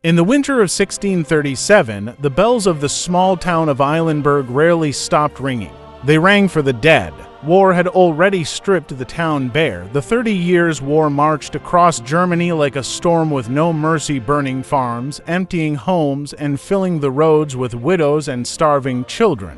In the winter of 1637, the bells of the small town of Eilenberg rarely stopped ringing. They rang for the dead. War had already stripped the town bare. The 30 Years' War marched across Germany like a storm with no mercy, burning farms, emptying homes, and filling the roads with widows and starving children.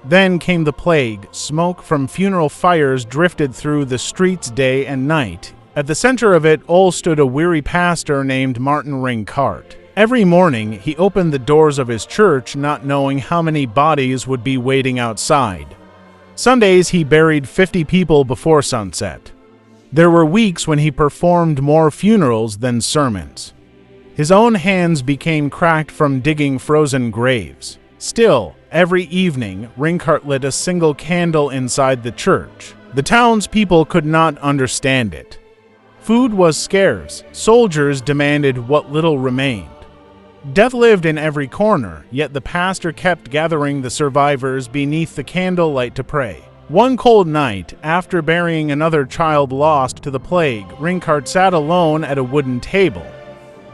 Then came the plague. Smoke from funeral fires drifted through the streets day and night. At the center of it all stood a weary pastor named Martin Rinkart. Every morning, he opened the doors of his church, not knowing how many bodies would be waiting outside. Sundays, he buried 50 people before sunset. There were weeks when he performed more funerals than sermons. His own hands became cracked from digging frozen graves. Still, every evening, Rinkart lit a single candle inside the church. The townspeople could not understand it. Food was scarce. Soldiers demanded what little remained. Death lived in every corner, yet the pastor kept gathering the survivors beneath the candlelight to pray. One cold night, after burying another child lost to the plague, Rinkart sat alone at a wooden table.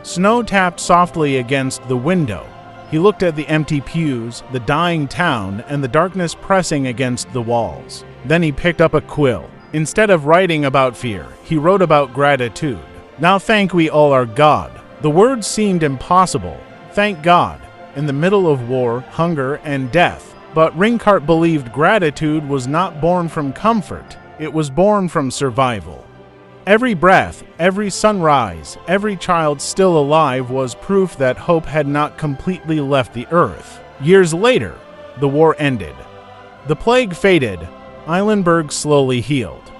Snow tapped softly against the window. He looked at the empty pews, the dying town, and the darkness pressing against the walls. Then he picked up a quill. Instead of writing about fear, he wrote about gratitude. Now thank we all our God. The words seemed impossible. Thank God, in the middle of war, hunger, and death. But Rinkart believed gratitude was not born from comfort. It was born from survival. Every breath, every sunrise, every child still alive was proof that hope had not completely left the earth. Years later, the war ended. The plague faded. Eilenberg slowly healed.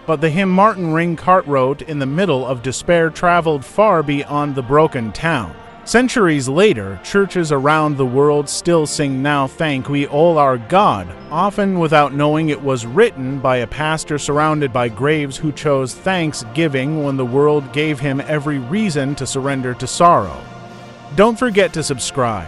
But the hymn Martin Rinkart wrote in the middle of despair traveled far beyond the broken town. Centuries later, churches around the world still sing "Now Thank We All Our God," often without knowing it was written by a pastor surrounded by graves who chose thanksgiving when the world gave him every reason to surrender to sorrow. Don't forget to subscribe.